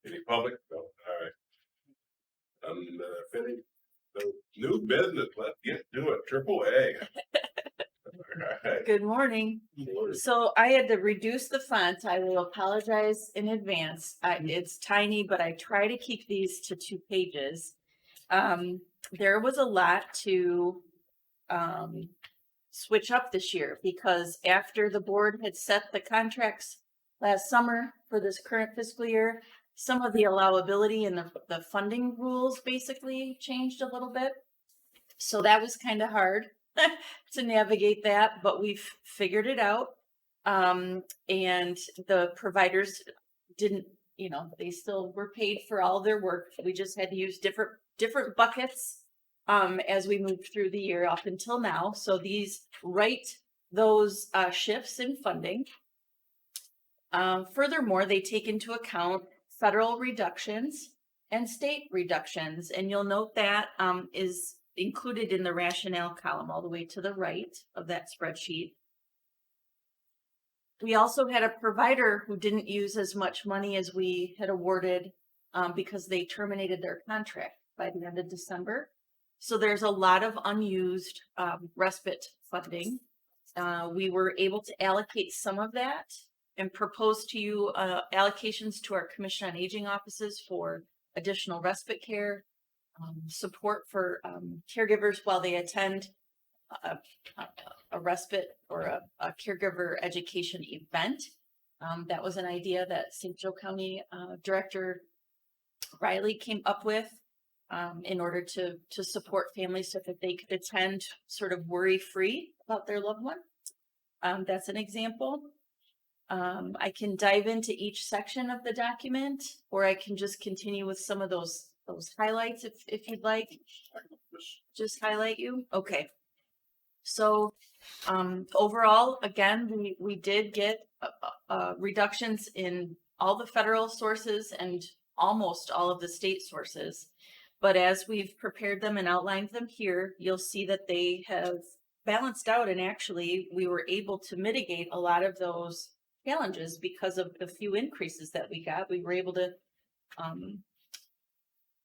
Any public? No, all right. Finished. No new business. Let's get to it. Triple A. All right. Good morning. So I had to reduce the font. I will apologize in advance. It's tiny, but I try to keep these to 2 pages. There was a lot to switch up this year because after the board had set the contracts last summer for this current fiscal year, some of the allowability and the funding rules basically changed a little bit. So that was kind of hard to navigate that, but we've figured it out. And the providers didn't, they still were paid for all their work. We just had to use different buckets as we moved through the year up until now. So these write those shifts in funding. Furthermore, they take into account federal reductions and state reductions, and you'll note that is included in the rationale column all the way to the right of that spreadsheet. We also had a provider who didn't use as much money as we had awarded because they terminated their contract by the end of December. So there's a lot of unused respite funding. We were able to allocate some of that and propose to you allocations to our Commission on Aging offices for additional respite care, support for caregivers while they attend a respite or a caregiver education event. That was an idea that St. Joe County Director Riley came up with in order to support families so that they could attend sort of worry-free about their loved one. That's an example. I can dive into each section of the document, or I can just continue with some of those highlights if you'd like. Just highlight you. Okay. So overall, again, we did get reductions in all the federal sources and almost all of the state sources. But as we've prepared them and outlined them here, you'll see that they have balanced out, and actually we were able to mitigate a lot of those challenges because of the few increases that we got. We were able to,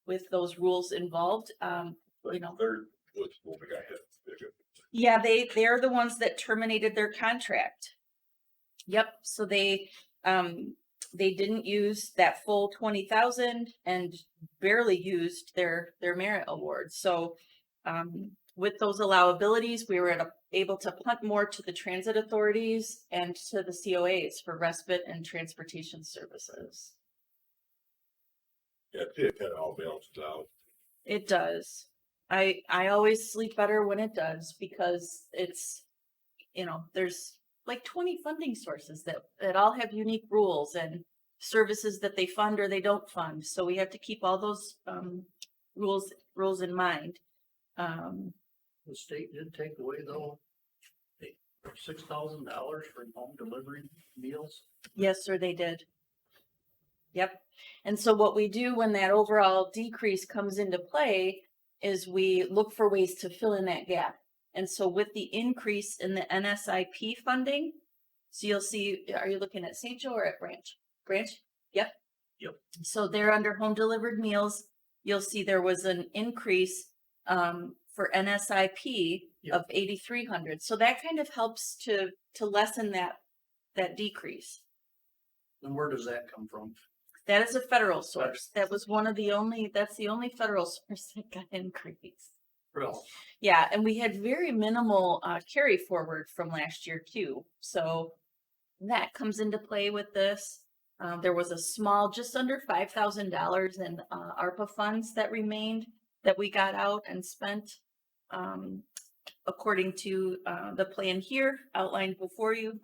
with those rules involved, Third was what we got hit. Yeah, they're the ones that terminated their contract. Yep. So they didn't use that full 20,000 and barely used their merit awards. So with those allowabilities, we were able to punt more to the transit authorities and to the COAs for respite and transportation services. Yeah, it kind of all balanced out. It does. I always sleep better when it does because it's, there's like 20 funding sources that all have unique rules and services that they fund or they don't fund. So we have to keep all those rules in mind. The state did take away though $6,000 for home delivery meals. Yes, sir, they did. Yep. And so what we do when that overall decrease comes into play is we look for ways to fill in that gap. And so with the increase in the NSIP funding, so you'll see, are you looking at St. Joe or at Branch? Branch? Yep. Yep. So they're under home delivered meals. You'll see there was an increase for NSIP of 8,300. So that kind of helps to lessen that decrease. And where does that come from? That is a federal source. That was that's the only federal source that got increased. Really? Yeah, and we had very minimal carry forward from last year too. So that comes into play with this. There was a small, just under $5,000 in ARPA funds that remained that we got out and spent according to the plan here outlined before you.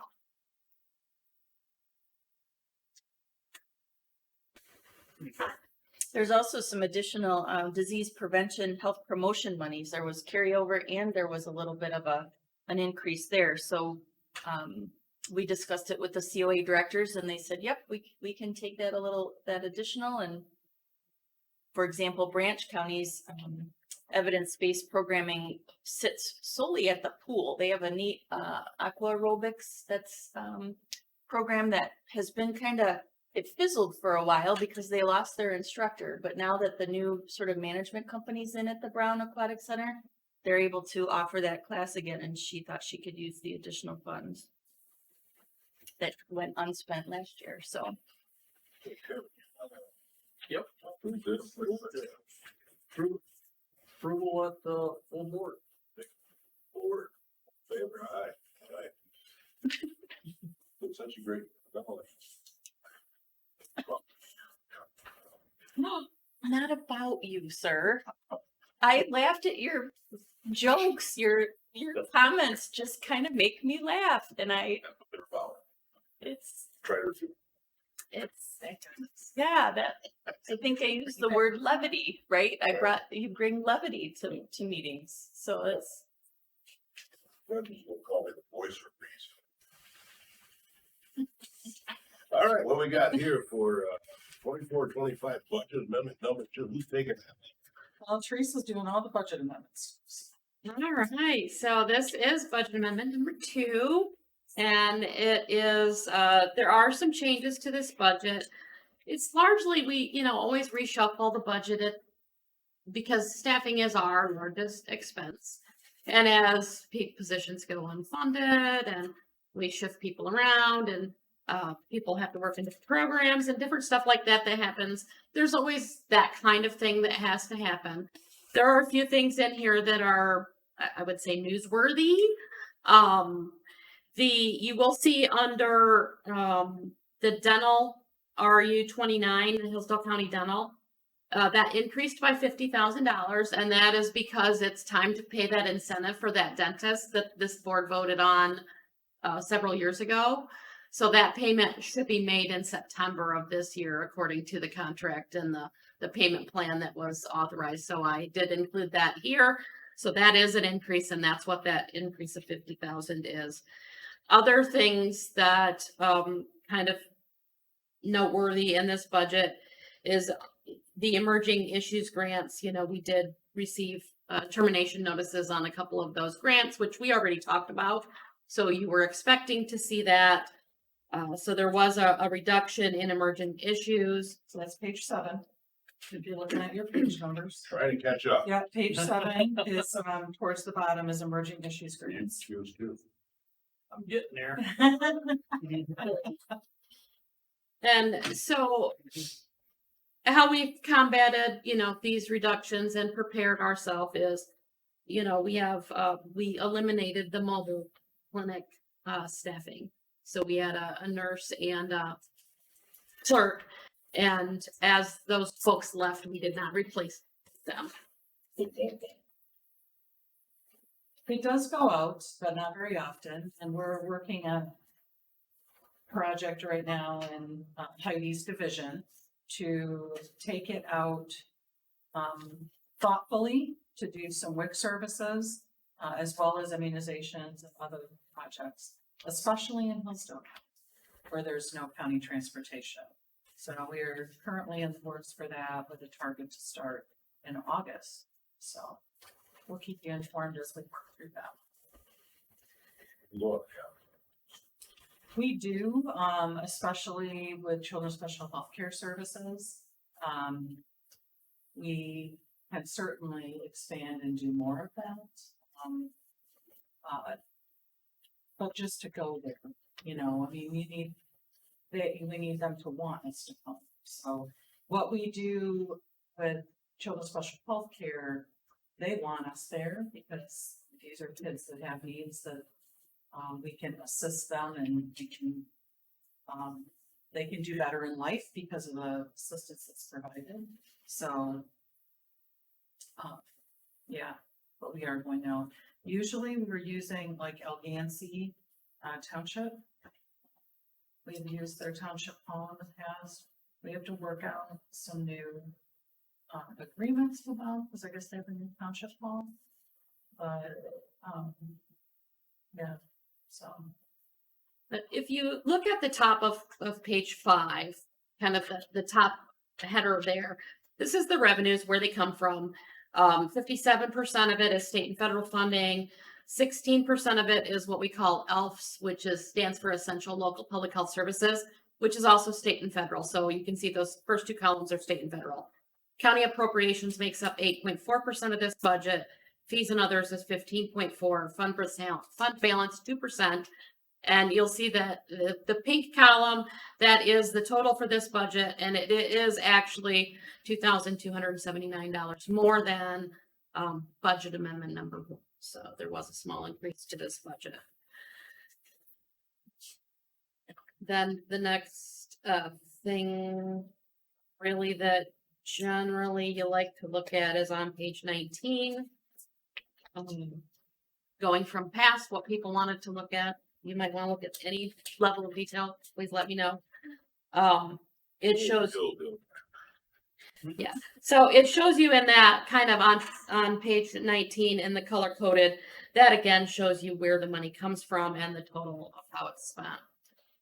There's also some additional disease prevention, health promotion monies. There was carryover and there was a little bit of an increase there. So we discussed it with the COA directors and they said, yep, we can take that additional. And for example, Branch County's evidence-based programming sits solely at the pool. They have a neat aqua aerobics program that has been kind of it fizzled for a while because they lost their instructor. But now that the new sort of management company's in at the Brown Aquatic Center, they're able to offer that class again. And she thought she could use the additional funds that went unspent last year. So Yep. True. Approval at the full board. Board. Favor, aye. It's such a great knowledge. not about you, sir. I laughed at your jokes, your comments just kind of make me laugh. And it's Try to do. yeah, I think I used the word levity, right? You bring levity to meetings. So it's We'll call it the voice of reason. All right, what we got here for 24-25 budget amendment number 2? Who's taking that? Well, Teresa's doing all the budget amendments. All right, so this is budget amendment number 2, and it is, there are some changes to this budget. It's largely, we, always reshuffle the budget because staffing is our largest expense. And as peak positions go unfunded and we shift people around and people have to work in different programs and different stuff like that happens, there's always that kind of thing that has to happen. There are a few things in here that are, I would say, newsworthy. You will see under the dental RU 29, the Hillsdale County Dental, that increased by $50,000, and that is because it's time to pay that incentive for that dentist that this board voted on several years ago. So that payment should be made in September of this year, according to the contract and the payment plan that was authorized. So I did include that here. So that is an increase, and that's what that increase of 50,000 is. Other things that kind of noteworthy in this budget is the emerging issues grants. We did receive termination notices on a couple of those grants, which we already talked about. So you were expecting to see that. So there was a reduction in emerging issues. So that's page 7. If you're looking at your page numbers. Trying to catch up. Yeah, page 7 is towards the bottom is emerging issues grants. Choose two. I'm getting there. And so how we've combated, these reductions and prepared ourselves is, we eliminated the mobile clinic staffing. So we had a nurse and a clerk, and as those folks left, we did not replace them. It does go out, but not very often, and we're working on a project right now in Heidi's division to take it out thoughtfully to do some WIC services as well as immunizations and other projects, especially in Hillsdale, where there's no county transportation. So we're currently in the works for that with a target to start in August. So we'll keep you informed as we work through that. Look, We do, especially with Children's Special Health Care Services. We can certainly expand and do more of that. But just to go there, we need them to want us to come. So what we do with Children's Special Health Care, they want us there because these are kids that have needs that we can assist them and they can do better in life because of the assistance that's provided. So, yeah, but we are going now. Usually we were using like Algansey Township. We've used their township hall in the past. We have to work out some new agreements with them because I guess they have a new township hall. But, yeah. So, But if you look at the top of page 5, kind of the top header there, this is the revenues, where they come from. 57% of it is state and federal funding. 16% of it is what we call ELFs, which stands for Essential Local Public Health Services, which is also state and federal. So you can see those first two columns are state and federal. County appropriations makes up 8.4% of this budget. Fees and others is 15.4%. Fund balance 2%. And you'll see that the pink column, that is the total for this budget, and it is actually $2,279 more than budget amendment number 1. So there was a small increase to this budget. Then the next thing really that generally you like to look at is on page 19. Going from past what people wanted to look at. You might want to look at any level of detail. Please let me know. It shows. Yeah. So it shows you in that kind of on page 19 in the color coded, that again shows you where the money comes from and the total of how it's spent.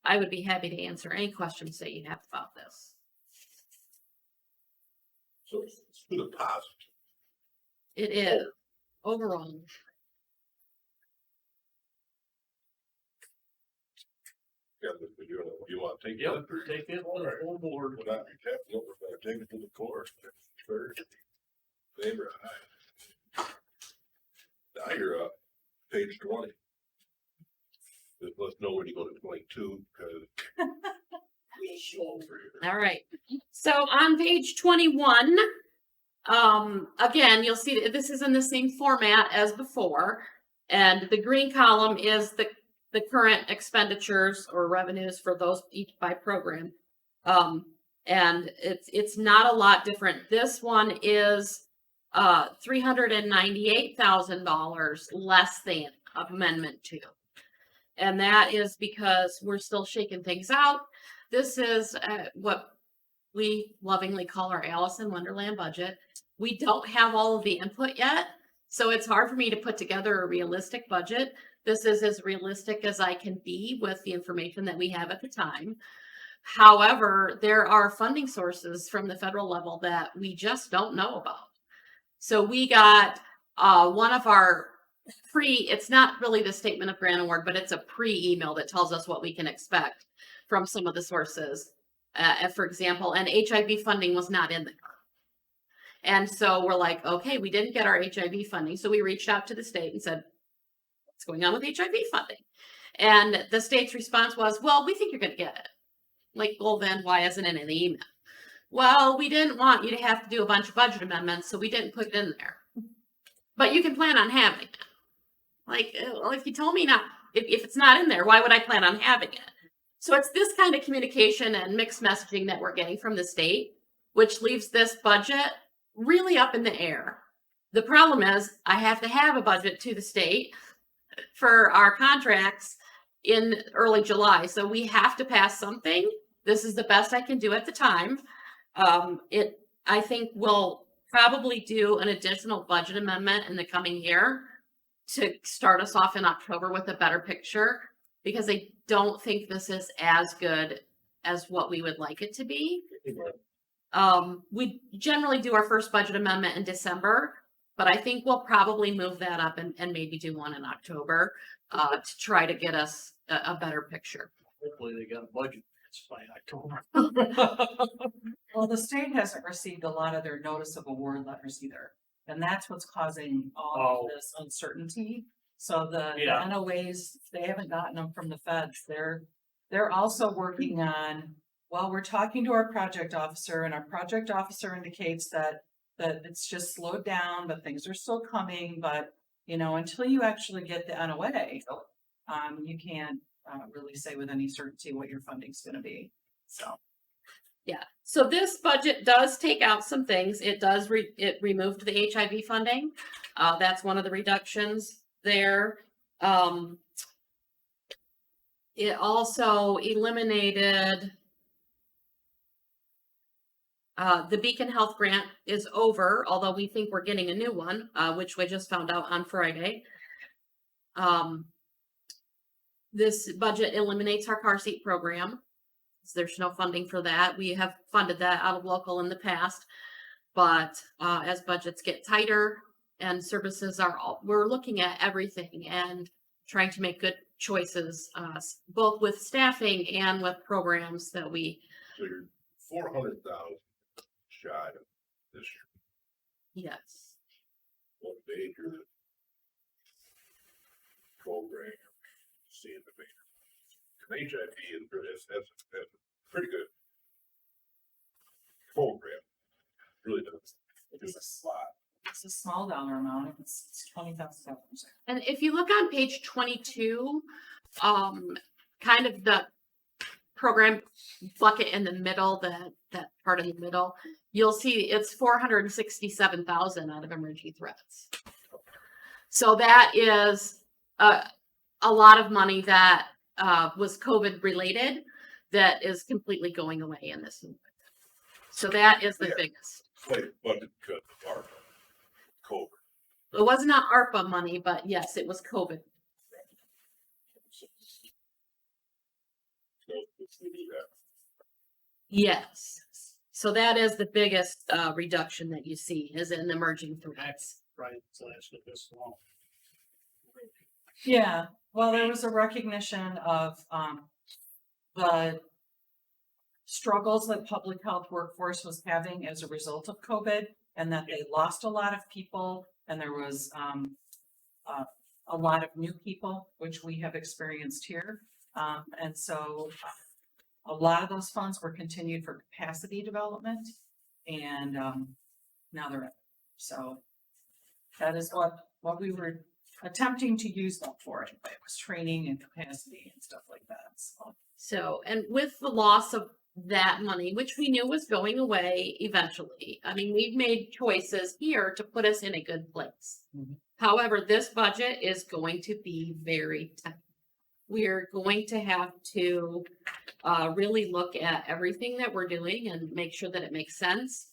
I would be happy to answer any questions that you have about this. So it's to the positive. It is overall. Yeah, but you want to take Yep, it? Or- take it on the full board. Without your capital, we're gonna take it to the court. First, favor, aye. Now you're up, page 20. Just let us know when you go to 22, because. All right. So on page 21, again, you'll see that this is in the same format as before. And the green column is the current expenditures or revenues for those each by program. And it's not a lot different. This one is $398,000 less than Amendment 2. And that is because we're still shaking things out. This is what we lovingly call our Alice in Wonderland budget. We don't have all of the input yet, so it's hard for me to put together a realistic budget. This is as realistic as I can be with the information that we have at the time. However, there are funding sources from the federal level that we just don't know about. So we got one of our it's not really the statement of grant award, but it's a pre-email that tells us what we can expect from some of the sources. For example, and HIV funding was not in there. And so we're like, okay, we didn't get our HIV funding. So we reached out to the state and said, what's going on with HIV funding? And the state's response was, well, we think you're going to get it. Like, well, then why isn't it in the email? Well, we didn't want you to have to do a bunch of budget amendments, so we didn't put it in there. But you can plan on having it. Like, well, if you told me not, if it's not in there, why would I plan on having it? So it's this kind of communication and mixed messaging that we're getting from the state, which leaves this budget really up in the air. The problem is I have to have a budget to the state for our contracts in early July. So we have to pass something. This is the best I can do at the time. I think we'll probably do an additional budget amendment in the coming year to start us off in October with a better picture, because I don't think this is as good as what we would like it to be. We generally do our first budget amendment in December, but I think we'll probably move that up and maybe do one in October to try to get us a better picture. Hopefully they got a budget by October. Well, the state hasn't received a lot of their notice of award letters either. And that's what's causing all of this uncertainty. So the NOAs, they haven't gotten them from the feds. They're also working on, well, we're talking to our project officer, and our project officer indicates that it's just slowed down, but things are still coming. But, you know, until you actually get the NOA, you can't really say with any certainty what your funding's going to be. So. Yeah. So this budget does take out some things. It does it removed the HIV funding. That's one of the reductions there. It also eliminated the Beacon Health grant is over, although we think we're getting a new one, which we just found out on Friday. This budget eliminates our car seat program. There's no funding for that. We have funded that out of local in the past, but as budgets get tighter and services we're looking at everything and trying to make good choices, both with staffing and with programs that we, So you're 400,000 shy of this year. yes. What major program seeing the major? HIV is that's a pretty good program. Really does. It's a slot. It's a small dollar amount, it's $20,000. And if you look on page 22, kind of the program bucket in the middle, that part in the middle, you'll see it's 467,000 out of emerging threats. So that is a lot of money that was COVID related that is completely going away in this movement. So that is the Yeah. biggest. Like budget cut, ARPA, COVID. It was not ARPA money, but yes, it was COVID. So we need that. Yes. So that is the biggest reduction that you see is in emerging threats. Right, so that's what this long. Yeah, well, there was a recognition of the struggles that public health workforce was having as a result of COVID, and that they lost a lot of people, and there was a lot of new people, which we have experienced here. And so a lot of those funds were continued for capacity development, and now they're in. So that is what we were attempting to use them for anyway, was training and capacity and stuff like that. So, and with the loss of that money, which we knew was going away eventually, I mean, we've made choices here to put us in a good place. Mhm. However, this budget is going to be very tight. We're going to have to really look at everything that we're doing and make sure that it makes sense.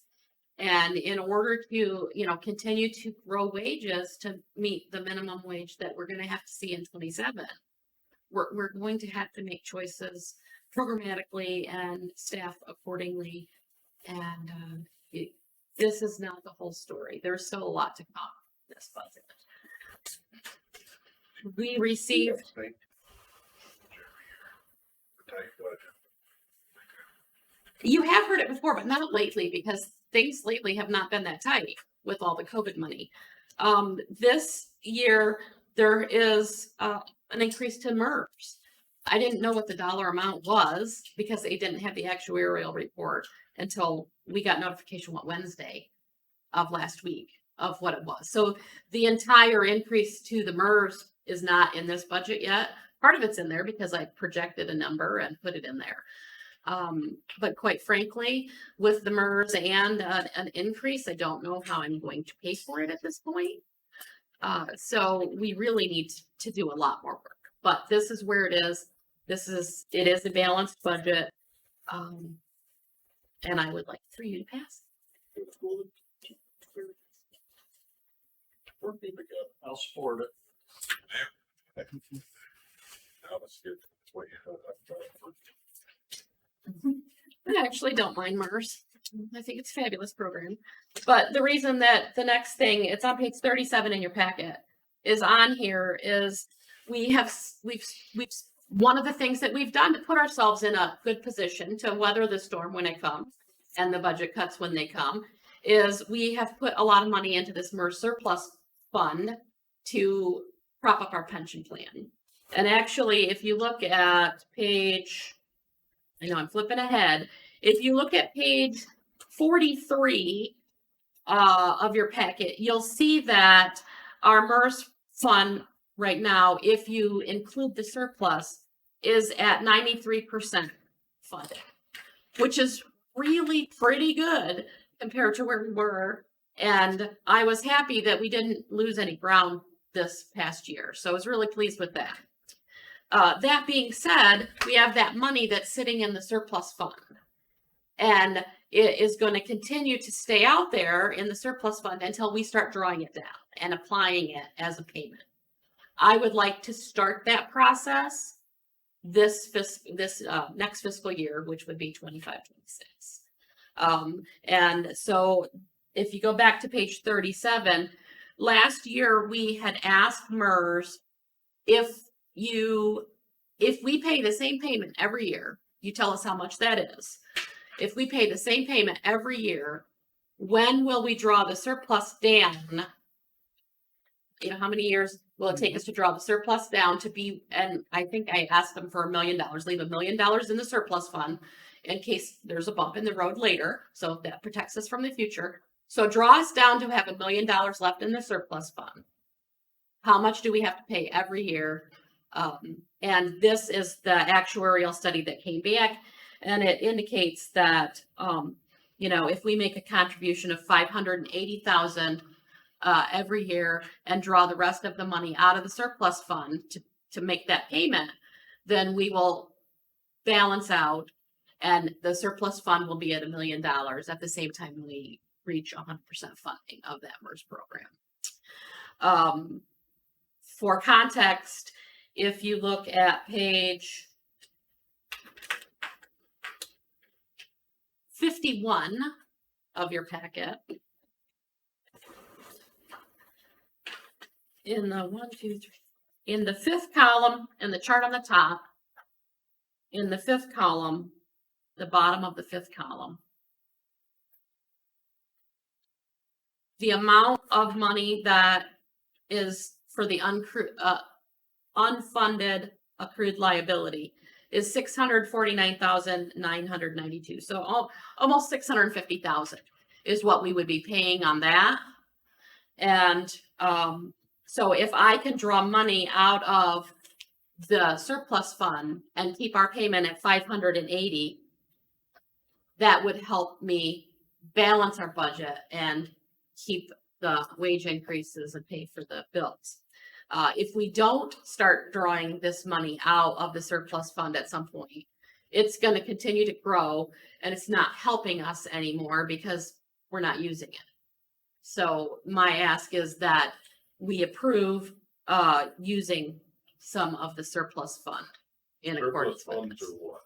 And in order to, continue to grow wages to meet the minimum wage that we're going to have to see in 27, we're going to have to make choices programmatically and staff accordingly. And this is not the whole story. There's still a lot to come in this budget. We received Tight budget. You have heard it before, but not lately, because things lately have not been that tight with all the COVID money. This year, there is an increase to MERS. I didn't know what the dollar amount was because they didn't have the actuarial report until we got notification, Wednesday of last week of what it was. So the entire increase to the MERS is not in this budget yet. Part of it's in there because I projected a number and put it in there. But quite frankly, with the MERS and an increase, I don't know how I'm going to pay for it at this point. So we really need to do a lot more work, but this is where it is. It is a balanced budget. And I would like for you to pass. I'll support it. Now let's get what you I actually don't mind MERS. I think it's a fabulous program. But the reason that the next thing, it's on page 37 in your packet, is on here is we've one of the things that we've done to put ourselves in a good position to weather the storm when it comes and the budget cuts when they come is we have put a lot of money into this MERS surplus fund to prop up our pension plan. And actually, if you look at page, I know I'm flipping ahead. If you look at page 43 of your packet, you'll see that our MERS fund right now, if you include the surplus, is at 93% funded, which is really pretty good compared to where we were. And I was happy that we didn't lose any ground this past year. So I was really pleased with that. That being said, we have that money that's sitting in the surplus fund, and it is going to continue to stay out there in the surplus fund until we start drawing it down and applying it as a payment. I would like to start that process this next fiscal year, which would be 25-26. And so if you go back to page 37, last year we had asked MERS if if we pay the same payment every year, you tell us how much that is. If we pay the same payment every year, when will we draw the surplus down? You know, how many years will it take us to draw the surplus down to be, and I think I asked them for $1 million, leave $1 million in the surplus fund in case there's a bump in the road later. So that protects us from the future. So draw us down to have $1 million left in the surplus fund. How much do we have to pay every year? And this is the actuarial study that came back, and it indicates that, you know, if we make a contribution of $580,000 every year and draw the rest of the money out of the surplus fund to make that payment, then we will balance out, and the surplus fund will be at $1 million at the same time we reach 100% funding of that MERS program. For context, if you look at page 51 of your packet, in the fifth column, in the chart on the top, in the fifth column, the bottom of the fifth column, the amount of money that is for the unfunded accrued liability is $649,992. So almost $650,000 is what we would be paying on that. And so if I can draw money out of the surplus fund and keep our payment at $580, that would help me balance our budget and keep the wage increases and pay for the bills. If we don't start drawing this money out of the surplus fund at some point, it's going to continue to grow, and it's not helping us anymore because we're not using it. So my ask is that we approve using some of the surplus fund in accordance Surplus with funds this. are what?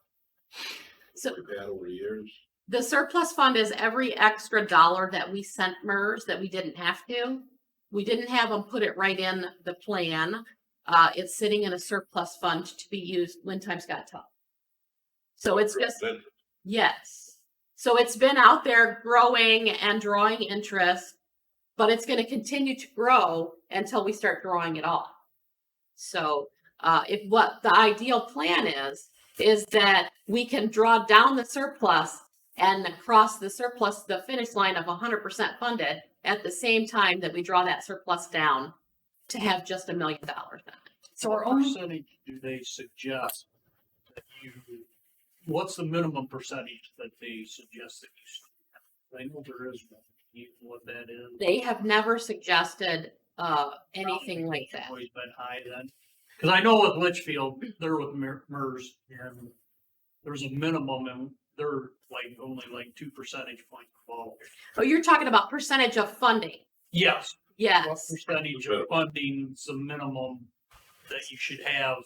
So We've had over the years. the surplus fund is every extra dollar that we sent MERS that we didn't have to. We didn't have them put it right in the plan. It's sitting in a surplus fund to be used when times got tough. So it's just, yes. So it's been out there growing and drawing interest, but it's going to continue to grow until we start drawing it off. So if what the ideal plan is that we can draw down the surplus and cross the surplus, the finish line of 100% funded at the same time that we draw that surplus down to have just $1 million in it. So What our only, percentage do they suggest that you, what's the minimum percentage that they suggest that you? I know there is one. You know what that is? They have never suggested anything like that. Always been high then. Cause I know with Litchfield, they're with MERS and there's a minimum and they're like only like 2 percentage points above. Oh, you're talking about percentage of funding. Yes. What Yes. percentage of funding is the minimum that you should have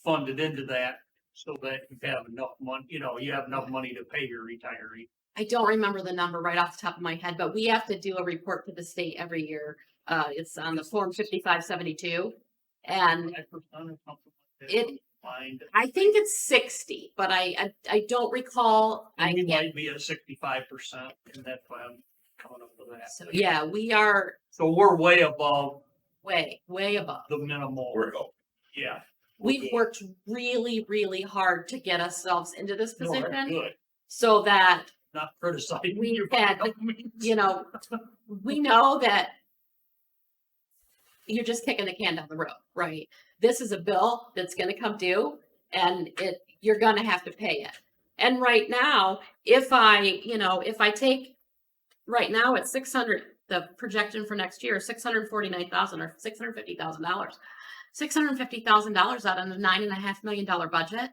funded into that so that you have enough money, you know, you have enough money to pay your retiree? I don't remember the number right off the top of my head, but we have to do a report to the state every year. It's on the form 5572. And 5% or something like that. It- Find. I think it's 60, but I don't recall. I And we can't. might be at 65%, and that's why I'm coming up with that. So yeah, we are So we're way above way above. the minimal. We're helping. Yeah. We've worked really, really hard to get ourselves into this No, that's position good. so that, Not criticizing We you. by had, no means. you know, we know that you're just kicking the can down the road, right? This is a bill that's going to come due and you're going to have to pay it. And right now, if I take right now at 600, the projection for next year is $649,000 or $650,000. $650,000 out of a $9.5 million budget.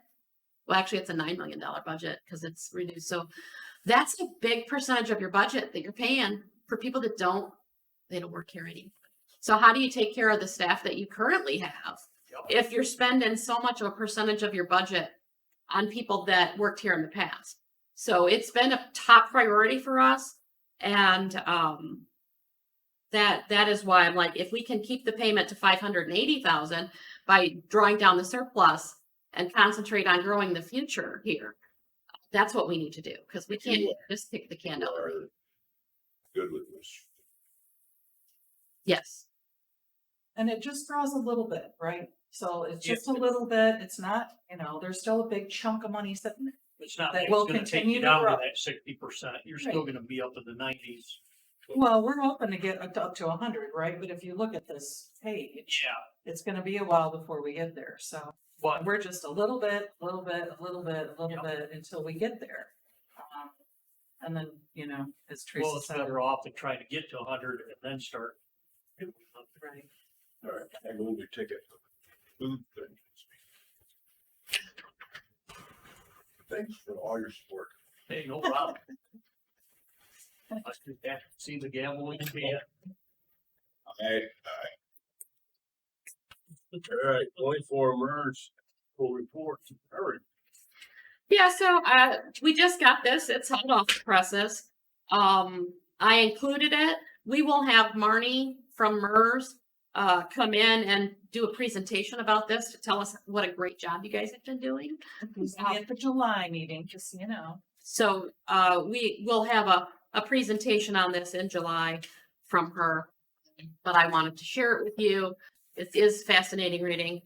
Well, actually, it's a $9 million budget because it's reduced. So that's a big percentage of your budget that you're paying for people that don't work here anymore. So how do you take care of the staff that you currently have if you're spending so much of a percentage of your budget on people that worked here in the past? So it's been a top priority for us. And that is why I'm like, if we can keep the payment to $580,000, by drawing down the surplus and concentrate on growing the future here. That's what we need to do, because we can't just kick the can down the road. Are good with this. Yes. And it just draws a little bit, right? So it's Yeah. just a little bit, it's not, there's still a big chunk of money sitting there. It's not That like will it's gonna take continue you to down to grow. that 60%. You're still Right. gonna be up in the 90s. Well, we're hoping to get up to 100, right? But if you look at this page, Yeah, it's gonna be a while before we get there, so. but We're just a little bit, a little bit, a little bit, a little Yep. bit until we get there. And then, as Teresa well, it's said. better off to try to get to 100 and then start. Right. All right, I move the ticket. Food things. Thanks for all your support. Hey, no problem. Let's do that. See the gavel in the hand. All right, 24 MERS full report. All right. Yeah, so we just got this. It's hot off the presses. I included it. We will have Marnie from MERS come in and do a presentation about this to tell us what a great job you guys have been doing. At the July meeting, just so you know. So we will have a presentation on this in July from her, but I wanted to share it with you. It is fascinating reading.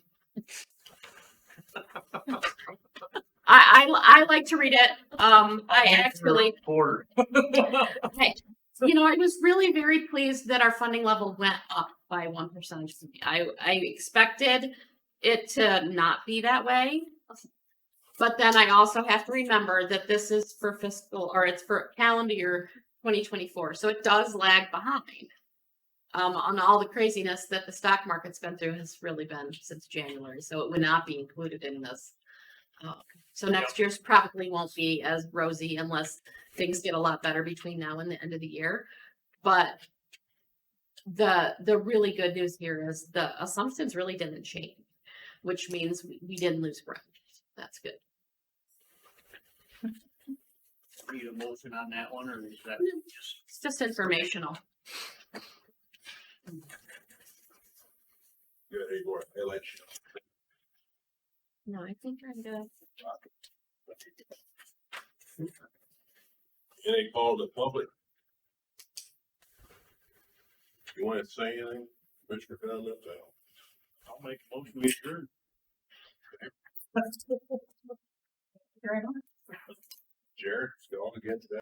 I like to read it. I actually, Report. I was really very pleased that our funding level went up by 1%. I expected it to not be that way. But then I also have to remember that this is for it's for calendar year 2024. So it does lag behind. On all the craziness that the stock market's been through has really been since January. So it would not be included in this. So next year's probably won't be as rosy unless things get a lot better between now and the end of the year. But the really good news here is the assumptions really didn't change, which means we didn't lose ground. That's good. Need a motion on that one, or is that just? It's just informational. Good, Igor. I'll let you know. No, I think I'm good. Any call to the public? You want to say anything, Commissioner comments? I'll make a motion to adjourn. Very much. Jared, still on against that?